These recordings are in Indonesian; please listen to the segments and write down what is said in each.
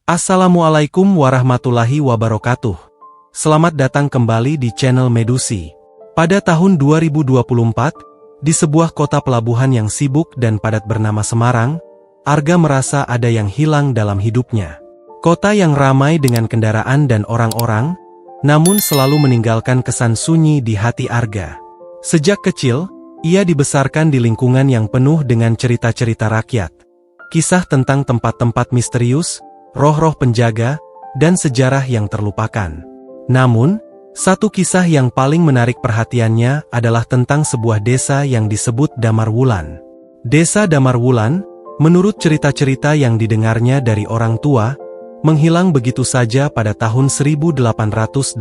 Assalamualaikum warahmatullahi wabarakatuh. Selamat datang kembali di channel Medusi. Pada tahun 2024, di sebuah kota pelabuhan yang sibuk dan padat bernama Semarang, Arga merasa ada yang hilang dalam hidupnya. Kota yang ramai dengan kendaraan dan orang-orang, namun selalu meninggalkan kesan sunyi di hati Arga. Sejak kecil, ia dibesarkan di lingkungan yang penuh dengan cerita-cerita rakyat. Kisah tentang tempat-tempat misterius, roh-roh penjaga, dan sejarah yang terlupakan. Namun, satu kisah yang paling menarik perhatiannya adalah tentang sebuah desa yang disebut Damar Wulan. Desa Damar Wulan, menurut cerita-cerita yang didengarnya dari orang tua, menghilang begitu saja pada tahun 1887.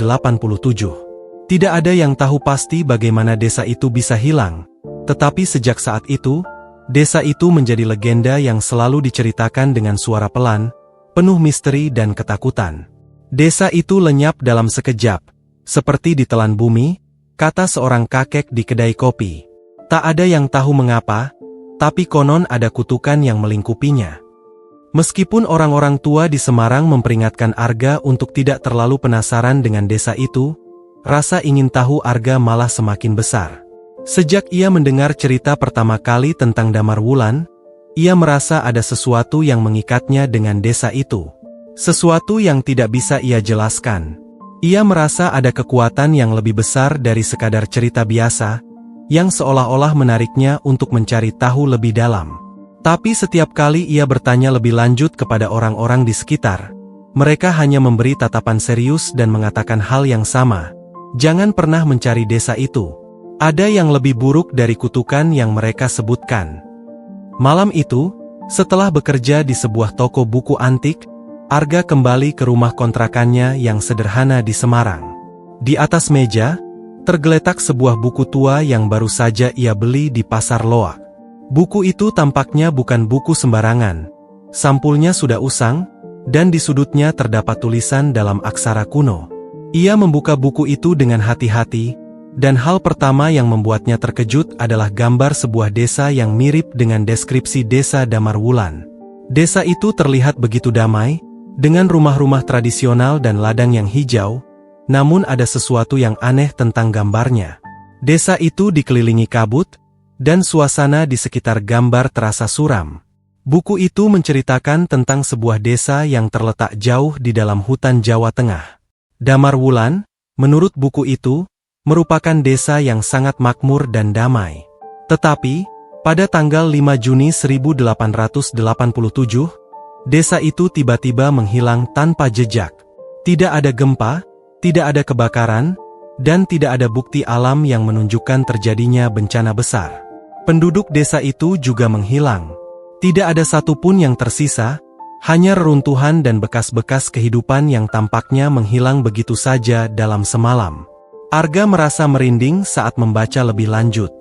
Tidak ada yang tahu pasti bagaimana desa itu bisa hilang, tetapi sejak saat itu, desa itu menjadi legenda yang selalu diceritakan dengan suara pelan, penuh misteri dan ketakutan. Desa itu lenyap dalam sekejap, seperti ditelan bumi, kata seorang kakek di kedai kopi. Tak ada yang tahu mengapa, tapi konon ada kutukan yang melingkupinya. Meskipun orang-orang tua di Semarang memperingatkan Arga untuk tidak terlalu penasaran dengan desa itu, rasa ingin tahu Arga malah semakin besar. Sejak ia mendengar cerita pertama kali tentang Damar Wulan, ia merasa ada sesuatu yang mengikatnya dengan desa itu. Sesuatu yang tidak bisa ia jelaskan. Ia merasa ada kekuatan yang lebih besar dari sekadar cerita biasa, yang seolah-olah menariknya untuk mencari tahu lebih dalam. Tapi setiap kali ia bertanya lebih lanjut kepada orang-orang di sekitar, mereka hanya memberi tatapan serius dan mengatakan hal yang sama. Jangan pernah mencari desa itu. Ada yang lebih buruk dari kutukan yang mereka sebutkan. Malam itu, setelah bekerja di sebuah toko buku antik, Arga kembali ke rumah kontrakannya yang sederhana di Semarang. Di atas meja, tergeletak sebuah buku tua yang baru saja ia beli di pasar loak. Buku itu tampaknya bukan buku sembarangan. Sampulnya sudah usang, dan di sudutnya terdapat tulisan dalam aksara kuno. Ia membuka buku itu dengan hati-hati, dan hal pertama yang membuatnya terkejut adalah gambar sebuah desa yang mirip dengan deskripsi desa Damar Wulan. Desa itu terlihat begitu damai, dengan rumah-rumah tradisional dan ladang yang hijau, namun ada sesuatu yang aneh tentang gambarnya. Desa itu dikelilingi kabut, dan suasana di sekitar gambar terasa suram. Buku itu menceritakan tentang sebuah desa yang terletak jauh di dalam hutan Jawa Tengah. Damar Wulan, menurut buku itu, merupakan desa yang sangat makmur dan damai. Tetapi, pada tanggal 5 Juni 1887, desa itu tiba-tiba menghilang tanpa jejak. Tidak ada gempa, tidak ada kebakaran, dan tidak ada bukti alam yang menunjukkan terjadinya bencana besar. Penduduk desa itu juga menghilang. Tidak ada satupun yang tersisa, hanya reruntuhan dan bekas-bekas kehidupan yang tampaknya menghilang begitu saja dalam semalam. Arga merasa merinding saat membaca lebih lanjut.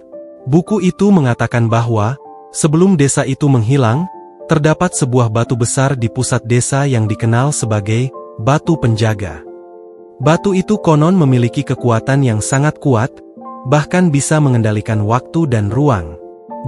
Buku itu mengatakan bahwa, sebelum desa itu menghilang, terdapat sebuah batu besar di pusat desa yang dikenal sebagai batu penjaga. Batu itu konon memiliki kekuatan yang sangat kuat, bahkan bisa mengendalikan waktu dan ruang.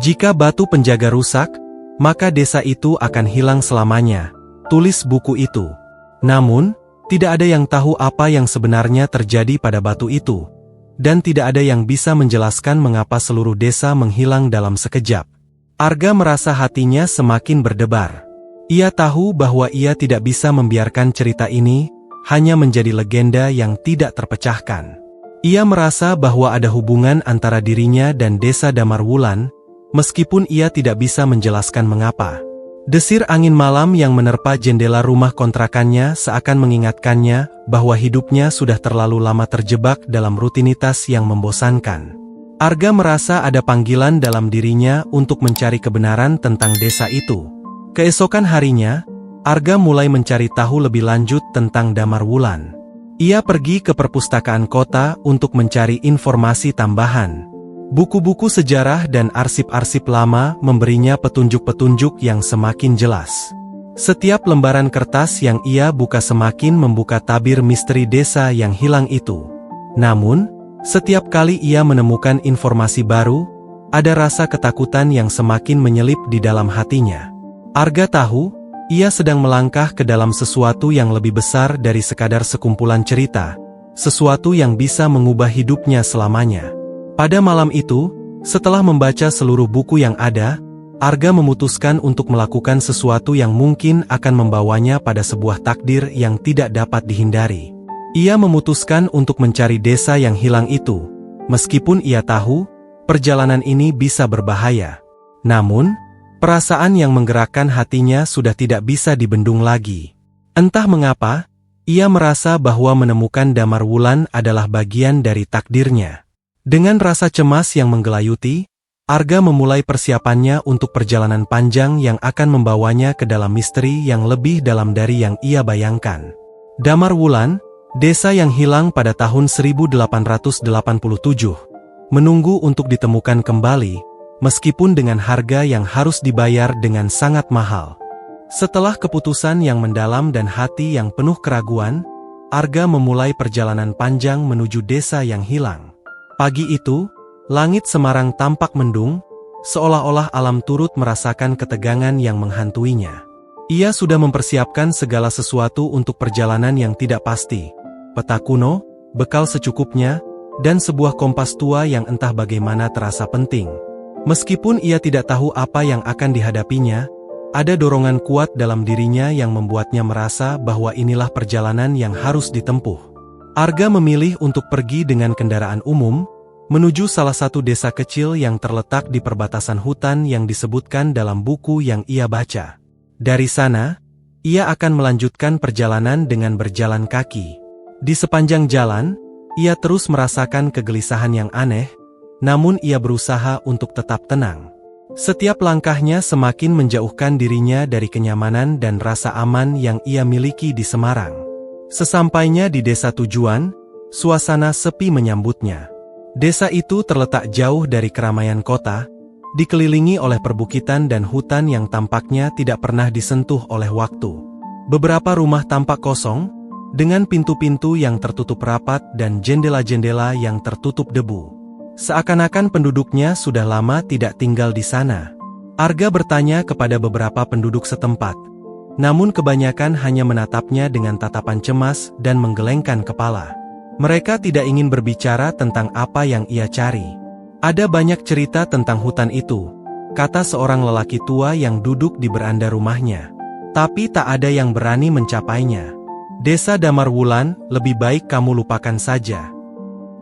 Jika batu penjaga rusak, maka desa itu akan hilang selamanya, tulis buku itu. Namun, tidak ada yang tahu apa yang sebenarnya terjadi pada batu itu, dan tidak ada yang bisa menjelaskan mengapa seluruh desa menghilang dalam sekejap. Arga merasa hatinya semakin berdebar. Ia tahu bahwa ia tidak bisa membiarkan cerita ini hanya menjadi legenda yang tidak terpecahkan. Ia merasa bahwa ada hubungan antara dirinya dan desa Damar Wulan, meskipun ia tidak bisa menjelaskan mengapa. Desir angin malam yang menerpa jendela rumah kontrakannya seakan mengingatkannya bahwa hidupnya sudah terlalu lama terjebak dalam rutinitas yang membosankan. Arga merasa ada panggilan dalam dirinya untuk mencari kebenaran tentang desa itu. Keesokan harinya, Arga mulai mencari tahu lebih lanjut tentang Damar Wulan. Ia pergi ke perpustakaan kota untuk mencari informasi tambahan. Buku-buku sejarah dan arsip-arsip lama memberinya petunjuk-petunjuk yang semakin jelas. Setiap lembaran kertas yang ia buka semakin membuka tabir misteri desa yang hilang itu. Namun, setiap kali ia menemukan informasi baru, ada rasa ketakutan yang semakin menyelip di dalam hatinya. Arga tahu, Ia sedang melangkah ke dalam sesuatu yang lebih besar dari sekadar sekumpulan cerita, sesuatu yang bisa mengubah hidupnya selamanya. Pada malam itu, setelah membaca seluruh buku yang ada, Arga memutuskan untuk melakukan sesuatu yang mungkin akan membawanya pada sebuah takdir yang tidak dapat dihindari. Ia memutuskan untuk mencari desa yang hilang itu, meskipun ia tahu perjalanan ini bisa berbahaya. Namun, perasaan yang menggerakkan hatinya sudah tidak bisa dibendung lagi. Entah mengapa, ia merasa bahwa menemukan Damar Wulan adalah bagian dari takdirnya. Dengan rasa cemas yang menggelayuti, Arga memulai persiapannya untuk perjalanan panjang yang akan membawanya ke dalam misteri yang lebih dalam dari yang ia bayangkan. Damar Wulan, desa yang hilang pada tahun 1887, menunggu untuk ditemukan kembali, meskipun dengan harga yang harus dibayar dengan sangat mahal. Setelah keputusan yang mendalam dan hati yang penuh keraguan, Arga memulai perjalanan panjang menuju desa yang hilang. Pagi itu, langit Semarang tampak mendung, seolah-olah alam turut merasakan ketegangan yang menghantuinya. Ia sudah mempersiapkan segala sesuatu untuk perjalanan yang tidak pasti. Peta kuno, bekal secukupnya, dan sebuah kompas tua yang entah bagaimana terasa penting. Meskipun ia tidak tahu apa yang akan dihadapinya, ada dorongan kuat dalam dirinya yang membuatnya merasa bahwa inilah perjalanan yang harus ditempuh. Arga memilih untuk pergi dengan kendaraan umum, menuju salah satu desa kecil yang terletak di perbatasan hutan yang disebutkan dalam buku yang ia baca. Dari sana, ia akan melanjutkan perjalanan dengan berjalan kaki. Di sepanjang jalan, ia terus merasakan kegelisahan yang aneh, namun ia berusaha untuk tetap tenang. Setiap langkahnya semakin menjauhkan dirinya dari kenyamanan dan rasa aman yang ia miliki di Semarang. Sesampainya di desa tujuan, suasana sepi menyambutnya. Desa itu terletak jauh dari keramaian kota, dikelilingi oleh perbukitan dan hutan yang tampaknya tidak pernah disentuh oleh waktu. Beberapa rumah tampak kosong, dengan pintu-pintu yang tertutup rapat dan jendela-jendela yang tertutup debu. Seakan-akan penduduknya sudah lama tidak tinggal di sana. Arga bertanya kepada beberapa penduduk setempat, namun kebanyakan hanya menatapnya dengan tatapan cemas dan menggelengkan kepala. Mereka tidak ingin berbicara tentang apa yang ia cari. Ada banyak cerita tentang hutan itu, kata seorang lelaki tua yang duduk di beranda rumahnya. Tapi tak ada yang berani mencapainya. Desa Damar Wulan, lebih baik kamu lupakan saja.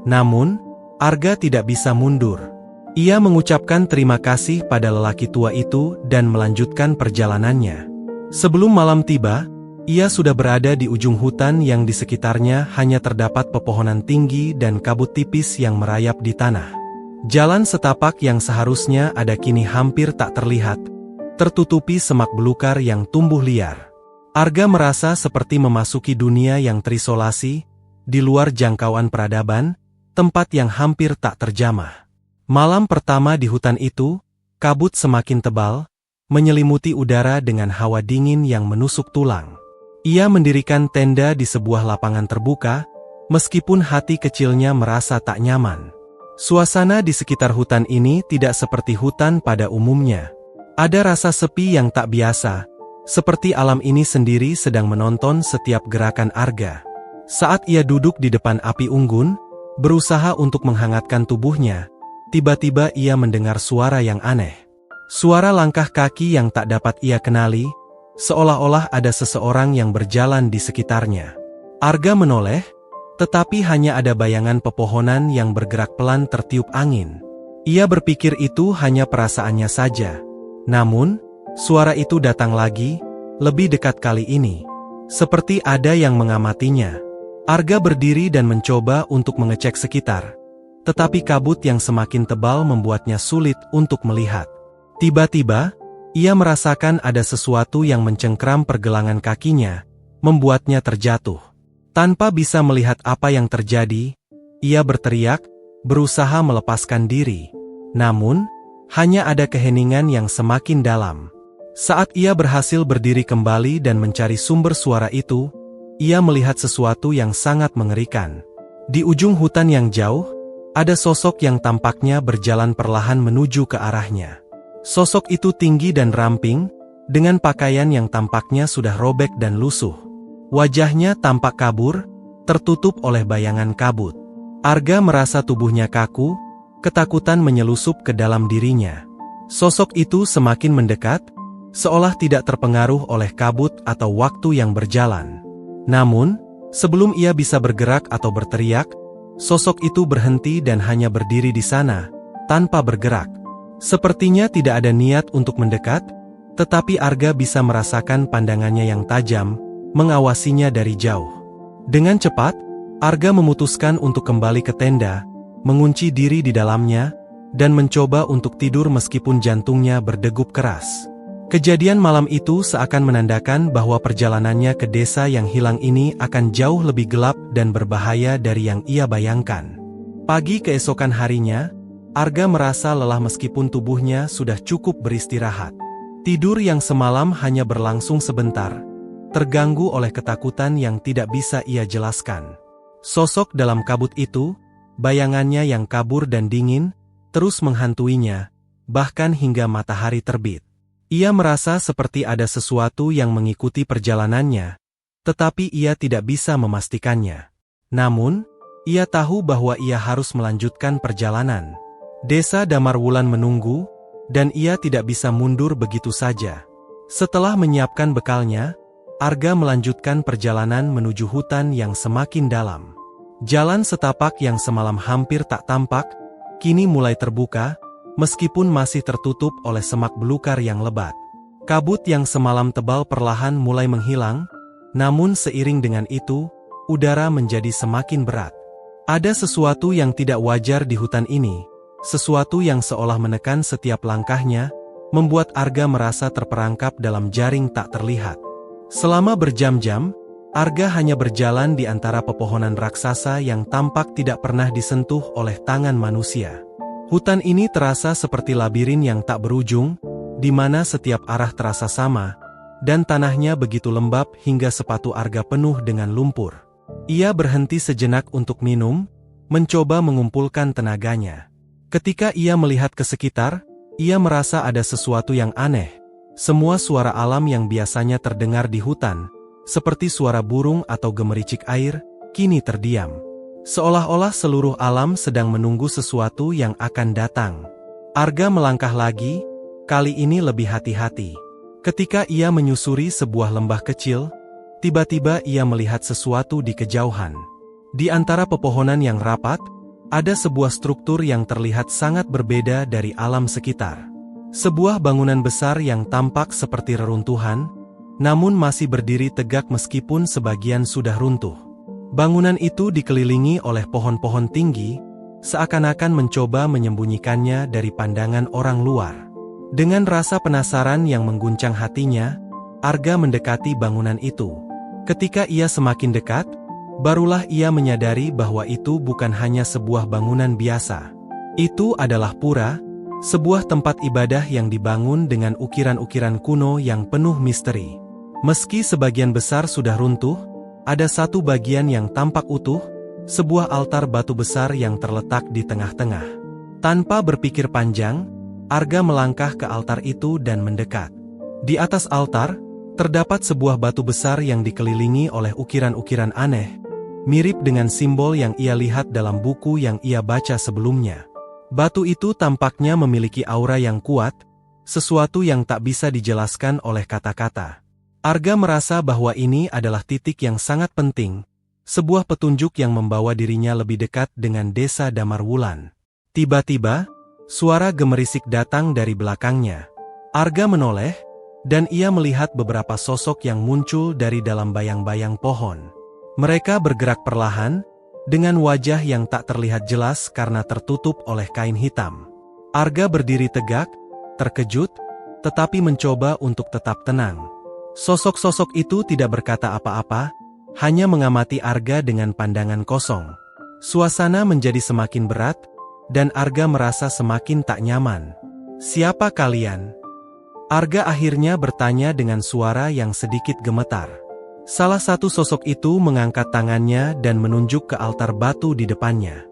Namun, Arga tidak bisa mundur. Ia mengucapkan terima kasih pada lelaki tua itu dan melanjutkan perjalanannya. Sebelum malam tiba, ia sudah berada di ujung hutan yang di sekitarnya hanya terdapat pepohonan tinggi dan kabut tipis yang merayap di tanah. Jalan setapak yang seharusnya ada kini hampir tak terlihat, tertutupi semak belukar yang tumbuh liar. Arga merasa seperti memasuki dunia yang terisolasi, di luar jangkauan peradaban, tempat yang hampir tak terjamah. Malam pertama di hutan itu, kabut semakin tebal, menyelimuti udara dengan hawa dingin yang menusuk tulang. Ia mendirikan tenda di sebuah lapangan terbuka, meskipun hati kecilnya merasa tak nyaman. Suasana di sekitar hutan ini tidak seperti hutan pada umumnya. Ada rasa sepi yang tak biasa, seperti alam ini sendiri sedang menonton setiap gerakan Arga. Saat ia duduk di depan api unggun, berusaha untuk menghangatkan tubuhnya, tiba-tiba ia mendengar suara yang aneh. Suara langkah kaki yang tak dapat ia kenali, seolah-olah ada seseorang yang berjalan di sekitarnya. Arga menoleh, tetapi hanya ada bayangan pepohonan yang bergerak pelan tertiup angin. Ia berpikir itu hanya perasaannya saja. Namun, suara itu datang lagi, lebih dekat kali ini. Seperti ada yang mengamatinya. Arga berdiri dan mencoba untuk mengecek sekitar. Tetapi kabut yang semakin tebal membuatnya sulit untuk melihat. Tiba-tiba, ia merasakan ada sesuatu yang mencengkram pergelangan kakinya, membuatnya terjatuh. Tanpa bisa melihat apa yang terjadi, ia berteriak, berusaha melepaskan diri. Namun, hanya ada keheningan yang semakin dalam. Saat ia berhasil berdiri kembali dan mencari sumber suara itu, ia melihat sesuatu yang sangat mengerikan. Di ujung hutan yang jauh, ada sosok yang tampaknya berjalan perlahan menuju ke arahnya. Sosok itu tinggi dan ramping, dengan pakaian yang tampaknya sudah robek dan lusuh. Wajahnya tampak kabur, tertutup oleh bayangan kabut. Arga merasa tubuhnya kaku, ketakutan menyelusup ke dalam dirinya. Sosok itu semakin mendekat, seolah tidak terpengaruh oleh kabut atau waktu yang berjalan. Namun, sebelum ia bisa bergerak atau berteriak, sosok itu berhenti dan hanya berdiri di sana, tanpa bergerak. Sepertinya tidak ada niat untuk mendekat, tetapi Arga bisa merasakan pandangannya yang tajam, mengawasinya dari jauh. Dengan cepat, Arga memutuskan untuk kembali ke tenda, mengunci diri di dalamnya, dan mencoba untuk tidur meskipun jantungnya berdegup keras. Kejadian malam itu seakan menandakan bahwa perjalanannya ke desa yang hilang ini akan jauh lebih gelap dan berbahaya dari yang ia bayangkan. Pagi keesokan harinya, Arga merasa lelah meskipun tubuhnya sudah cukup beristirahat. Tidur yang semalam hanya berlangsung sebentar, terganggu oleh ketakutan yang tidak bisa ia jelaskan. Sosok dalam kabut itu, bayangannya yang kabur dan dingin, terus menghantuinya, bahkan hingga matahari terbit. Ia merasa seperti ada sesuatu yang mengikuti perjalanannya, tetapi ia tidak bisa memastikannya. Namun, ia tahu bahwa ia harus melanjutkan perjalanan. Desa Damarwulan menunggu, dan ia tidak bisa mundur begitu saja. Setelah menyiapkan bekalnya, Arga melanjutkan perjalanan menuju hutan yang semakin dalam. Jalan setapak yang semalam hampir tak tampak, kini mulai terbuka, meskipun masih tertutup oleh semak belukar yang lebat. Kabut yang semalam tebal perlahan mulai menghilang, namun seiring dengan itu, udara menjadi semakin berat. Ada sesuatu yang tidak wajar di hutan ini, sesuatu yang seolah menekan setiap langkahnya, membuat Arga merasa terperangkap dalam jaring tak terlihat. Selama berjam-jam, Arga hanya berjalan di antara pepohonan raksasa yang tampak tidak pernah disentuh oleh tangan manusia. Hutan ini terasa seperti labirin yang tak berujung, di mana setiap arah terasa sama, dan tanahnya begitu lembab hingga sepatu Arga penuh dengan lumpur. Ia berhenti sejenak untuk minum, mencoba mengumpulkan tenaganya. Ketika ia melihat ke sekitar, ia merasa ada sesuatu yang aneh. Semua suara alam yang biasanya terdengar di hutan, seperti suara burung atau gemericik air, kini terdiam. Seolah-olah seluruh alam sedang menunggu sesuatu yang akan datang. Arga melangkah lagi, kali ini lebih hati-hati. Ketika ia menyusuri sebuah lembah kecil, tiba-tiba ia melihat sesuatu di kejauhan. Di antara pepohonan yang rapat, ada sebuah struktur yang terlihat sangat berbeda dari alam sekitar. Sebuah bangunan besar yang tampak seperti reruntuhan, namun masih berdiri tegak meskipun sebagian sudah runtuh. Bangunan itu dikelilingi oleh pohon-pohon tinggi, seakan-akan mencoba menyembunyikannya dari pandangan orang luar. Dengan rasa penasaran yang mengguncang hatinya, Arga mendekati bangunan itu. Ketika ia semakin dekat, barulah ia menyadari bahwa itu bukan hanya sebuah bangunan biasa. Itu adalah pura, sebuah tempat ibadah yang dibangun dengan ukiran-ukiran kuno yang penuh misteri. Meski sebagian besar sudah runtuh, ada satu bagian yang tampak utuh, sebuah altar batu besar yang terletak di tengah-tengah. Tanpa berpikir panjang, Arga melangkah ke altar itu dan mendekat. Di atas altar, terdapat sebuah batu besar yang dikelilingi oleh ukiran-ukiran aneh, mirip dengan simbol yang ia lihat dalam buku yang ia baca sebelumnya. Batu itu tampaknya memiliki aura yang kuat, sesuatu yang tak bisa dijelaskan oleh kata-kata. Arga merasa bahwa ini adalah titik yang sangat penting, sebuah petunjuk yang membawa dirinya lebih dekat dengan desa Damarwulan. Tiba-tiba, suara gemerisik datang dari belakangnya. Arga menoleh, dan ia melihat beberapa sosok yang muncul dari dalam bayang-bayang pohon. Mereka bergerak perlahan, dengan wajah yang tak terlihat jelas karena tertutup oleh kain hitam. Arga berdiri tegak, terkejut, tetapi mencoba untuk tetap tenang. Sosok-sosok itu tidak berkata apa-apa, hanya mengamati Arga dengan pandangan kosong. Suasana menjadi semakin berat, dan Arga merasa semakin tak nyaman. "Siapa kalian?" Arga akhirnya bertanya dengan suara yang sedikit gemetar. Salah satu sosok itu mengangkat tangannya dan menunjuk ke altar batu di depannya.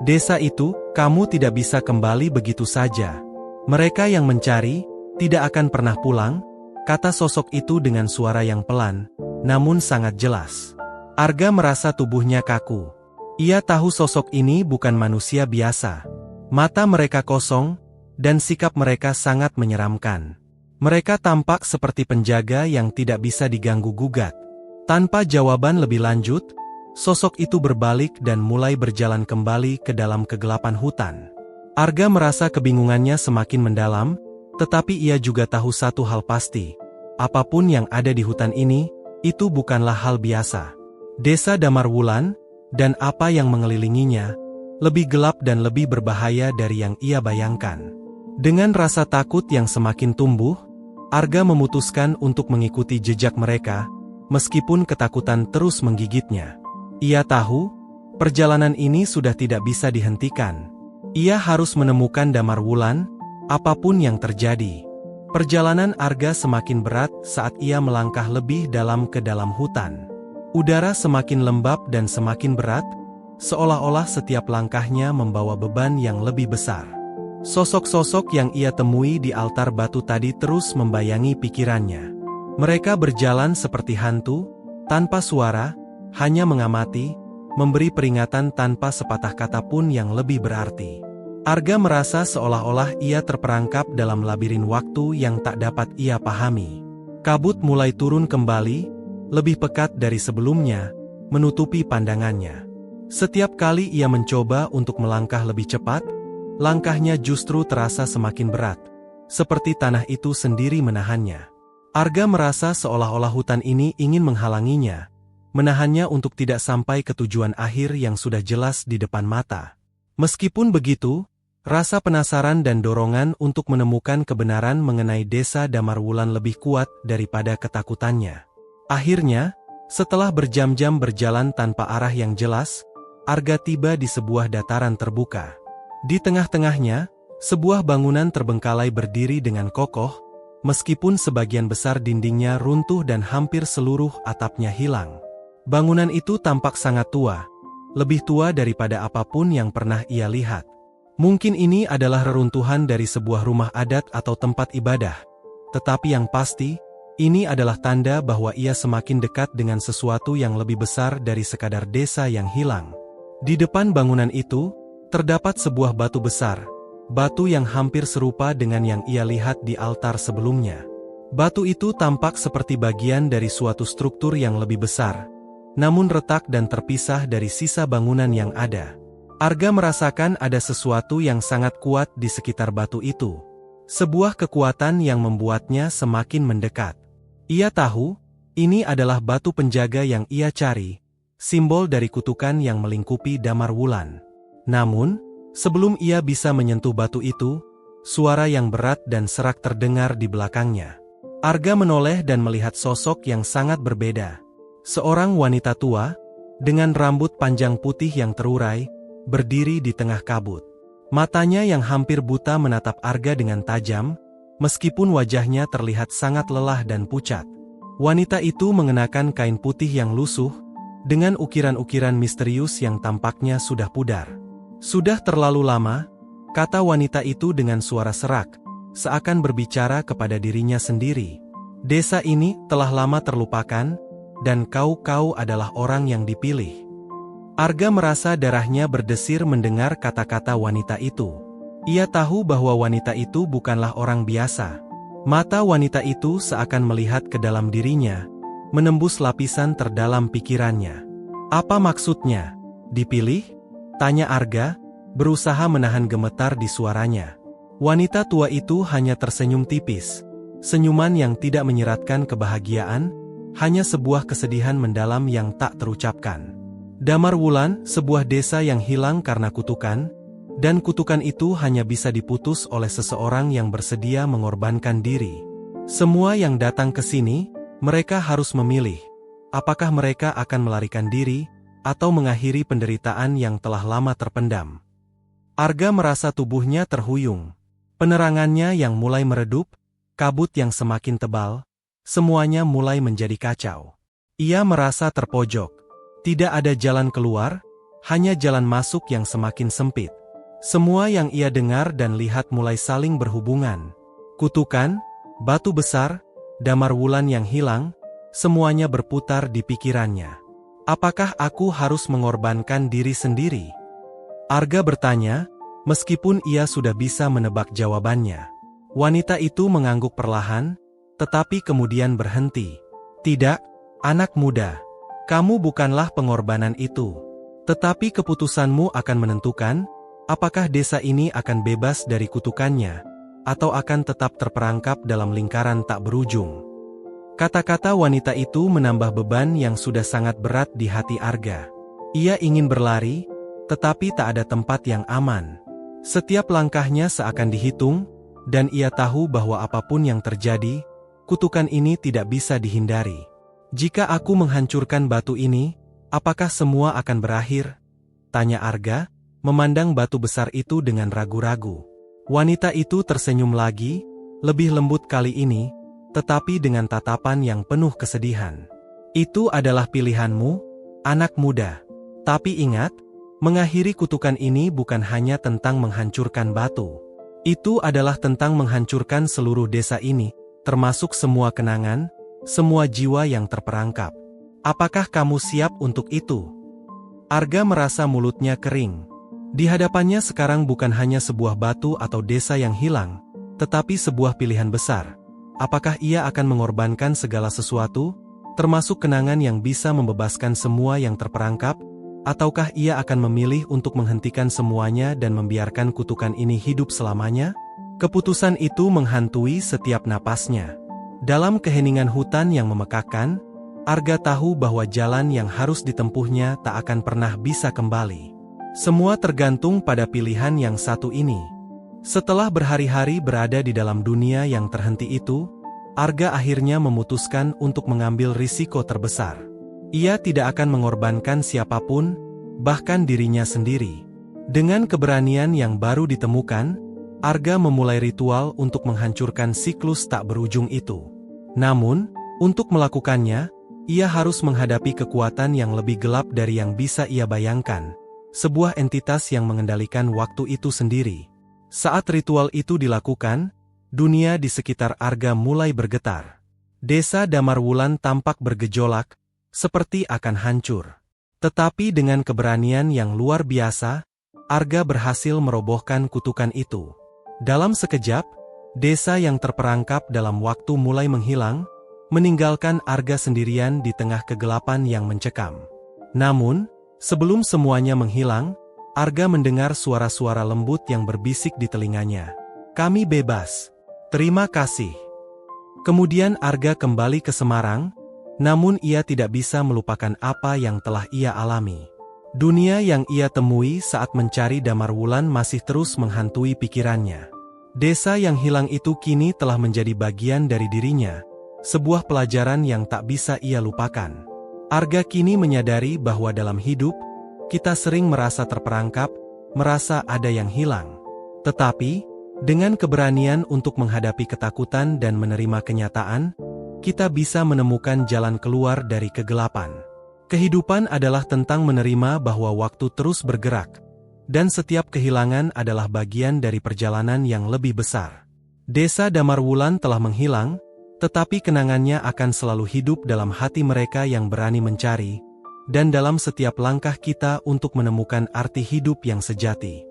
"Desa itu, kamu tidak bisa kembali begitu saja. Mereka yang mencari, tidak akan pernah pulang, kata sosok itu dengan suara yang pelan, namun sangat jelas. Arga merasa tubuhnya kaku. Ia tahu sosok ini bukan manusia biasa. Mata mereka kosong, dan sikap mereka sangat menyeramkan. Mereka tampak seperti penjaga yang tidak bisa diganggu-gugat. Tanpa jawaban lebih lanjut, sosok itu berbalik dan mulai berjalan kembali ke dalam kegelapan hutan. Arga merasa kebingungannya semakin mendalam, tetapi ia juga tahu satu hal pasti. Apapun yang ada di hutan ini, itu bukanlah hal biasa. Desa Damarwulan, dan apa yang mengelilinginya, lebih gelap dan lebih berbahaya dari yang ia bayangkan. Dengan rasa takut yang semakin tumbuh, Arga memutuskan untuk mengikuti jejak mereka, meskipun ketakutan terus menggigitnya. Ia tahu, perjalanan ini sudah tidak bisa dihentikan. Ia harus menemukan Damarwulan, apapun yang terjadi. Perjalanan Arga semakin berat saat ia melangkah lebih dalam ke dalam hutan. Udara semakin lembab dan semakin berat, seolah-olah setiap langkahnya membawa beban yang lebih besar. Sosok-sosok yang ia temui di altar batu tadi terus membayangi pikirannya. Mereka berjalan seperti hantu, tanpa suara, hanya mengamati, memberi peringatan tanpa sepatah kata pun yang lebih berarti. Arga merasa seolah-olah ia terperangkap dalam labirin waktu yang tak dapat ia pahami. Kabut mulai turun kembali, lebih pekat dari sebelumnya, menutupi pandangannya. Setiap kali ia mencoba untuk melangkah lebih cepat, langkahnya justru terasa semakin berat, seperti tanah itu sendiri menahannya. Arga merasa seolah-olah hutan ini ingin menghalanginya, menahannya untuk tidak sampai ke tujuan akhir yang sudah jelas di depan mata. Meskipun begitu, rasa penasaran dan dorongan untuk menemukan kebenaran mengenai desa Damarwulan lebih kuat daripada ketakutannya. Akhirnya, setelah berjam-jam berjalan tanpa arah yang jelas, Arga tiba di sebuah dataran terbuka. Di tengah-tengahnya, sebuah bangunan terbengkalai berdiri dengan kokoh, meskipun sebagian besar dindingnya runtuh dan hampir seluruh atapnya hilang. Bangunan itu tampak sangat tua, lebih tua daripada apapun yang pernah ia lihat. Mungkin ini adalah reruntuhan dari sebuah rumah adat atau tempat ibadah. Tetapi yang pasti, ini adalah tanda bahwa ia semakin dekat dengan sesuatu yang lebih besar dari sekadar desa yang hilang. Di depan bangunan itu, terdapat sebuah batu besar, batu yang hampir serupa dengan yang ia lihat di altar sebelumnya. Batu itu tampak seperti bagian dari suatu struktur yang lebih besar, namun retak dan terpisah dari sisa bangunan yang ada. Arga merasakan ada sesuatu yang sangat kuat di sekitar batu itu. Sebuah kekuatan yang membuatnya semakin mendekat. Ia tahu, ini adalah batu penjaga yang ia cari, simbol dari kutukan yang melingkupi Damarwulan. Namun, sebelum ia bisa menyentuh batu itu, suara yang berat dan serak terdengar di belakangnya. Arga menoleh dan melihat sosok yang sangat berbeda. Seorang wanita tua, dengan rambut panjang putih yang terurai, berdiri di tengah kabut. Matanya yang hampir buta menatap Arga dengan tajam, meskipun wajahnya terlihat sangat lelah dan pucat. Wanita itu mengenakan kain putih yang lusuh, dengan ukiran-ukiran misterius yang tampaknya sudah pudar. Sudah terlalu lama, kata wanita itu dengan suara serak, seakan berbicara kepada dirinya sendiri. Desa ini telah lama terlupakan, dan kau adalah orang yang dipilih. Arga merasa darahnya berdesir mendengar kata-kata wanita itu. Ia tahu bahwa wanita itu bukanlah orang biasa. Mata wanita itu seakan melihat ke dalam dirinya, menembus lapisan terdalam pikirannya. Apa maksudnya? Dipilih? Tanya Arga, berusaha menahan gemetar di suaranya. Wanita tua itu hanya tersenyum tipis. Senyuman yang tidak menyiratkan kebahagiaan, hanya sebuah kesedihan mendalam yang tak terucapkan. Damarwulan, sebuah desa yang hilang karena kutukan, dan kutukan itu hanya bisa diputus oleh seseorang yang bersedia mengorbankan diri. Semua yang datang ke sini, mereka harus memilih. Apakah mereka akan melarikan diri, atau mengakhiri penderitaan yang telah lama terpendam. Arga merasa tubuhnya terhuyung. Penerangannya yang mulai meredup, kabut yang semakin tebal, semuanya mulai menjadi kacau. Ia merasa terpojok. Tidak ada jalan keluar, hanya jalan masuk yang semakin sempit. Semua yang ia dengar dan lihat mulai saling berhubungan. Kutukan, batu besar, Damarwulan yang hilang, semuanya berputar di pikirannya. Apakah aku harus mengorbankan diri sendiri? Arga bertanya, meskipun ia sudah bisa menebak jawabannya. Wanita itu mengangguk perlahan, tetapi kemudian berhenti. Tidak, anak muda. Kamu bukanlah pengorbanan itu. Tetapi keputusanmu akan menentukan, apakah desa ini akan bebas dari kutukannya, atau akan tetap terperangkap dalam lingkaran tak berujung. Kata-kata wanita itu menambah beban yang sudah sangat berat di hati Arga. Ia ingin berlari, tetapi tak ada tempat yang aman. Setiap langkahnya seakan dihitung, dan ia tahu bahwa apapun yang terjadi, kutukan ini tidak bisa dihindari. Jika aku menghancurkan batu ini, apakah semua akan berakhir? Tanya Arga, memandang batu besar itu dengan ragu-ragu. Wanita itu tersenyum lagi, lebih lembut kali ini, tetapi dengan tatapan yang penuh kesedihan. Itu adalah pilihanmu, anak muda. Tapi ingat, mengakhiri kutukan ini bukan hanya tentang menghancurkan batu. Itu adalah tentang menghancurkan seluruh desa ini, termasuk semua kenangan, semua jiwa yang terperangkap. Apakah kamu siap untuk itu? Arga merasa mulutnya kering. Di hadapannya sekarang bukan hanya sebuah batu atau desa yang hilang, tetapi sebuah pilihan besar. Apakah ia akan mengorbankan segala sesuatu, termasuk kenangan yang bisa membebaskan semua yang terperangkap, ataukah ia akan memilih untuk menghentikan semuanya dan membiarkan kutukan ini hidup selamanya? Keputusan itu menghantui setiap napasnya. Dalam keheningan hutan yang memekakkan, Arga tahu bahwa jalan yang harus ditempuhnya tak akan pernah bisa kembali. Semua tergantung pada pilihan yang satu ini. Setelah berhari-hari berada di dalam dunia yang terhenti itu, Arga akhirnya memutuskan untuk mengambil risiko terbesar. Ia tidak akan mengorbankan siapapun, bahkan dirinya sendiri. Dengan keberanian yang baru ditemukan, Arga memulai ritual untuk menghancurkan siklus tak berujung itu. Namun, untuk melakukannya, ia harus menghadapi kekuatan yang lebih gelap dari yang bisa ia bayangkan. Sebuah entitas yang mengendalikan waktu itu sendiri. Saat ritual itu dilakukan, dunia di sekitar Arga mulai bergetar. Desa Damarwulan tampak bergejolak, seperti akan hancur. Tetapi dengan keberanian yang luar biasa, Arga berhasil merobohkan kutukan itu. Dalam sekejap, desa yang terperangkap dalam waktu mulai menghilang, meninggalkan Arga sendirian di tengah kegelapan yang mencekam. Namun, sebelum semuanya menghilang, Arga mendengar suara-suara lembut yang berbisik di telinganya. Kami bebas. Terima kasih. Kemudian Arga kembali ke Semarang, namun ia tidak bisa melupakan apa yang telah ia alami. Dunia yang ia temui saat mencari Damarwulan masih terus menghantui pikirannya. Desa yang hilang itu kini telah menjadi bagian dari dirinya, sebuah pelajaran yang tak bisa ia lupakan. Arga kini menyadari bahwa dalam hidup, kita sering merasa terperangkap, merasa ada yang hilang. Tetapi, dengan keberanian untuk menghadapi ketakutan dan menerima kenyataan, kita bisa menemukan jalan keluar dari kegelapan. Kehidupan adalah tentang menerima bahwa waktu terus bergerak, dan setiap kehilangan adalah bagian dari perjalanan yang lebih besar. Desa Damarwulan telah menghilang, tetapi kenangannya akan selalu hidup dalam hati mereka yang berani mencari, dan dalam setiap langkah kita untuk menemukan arti hidup yang sejati.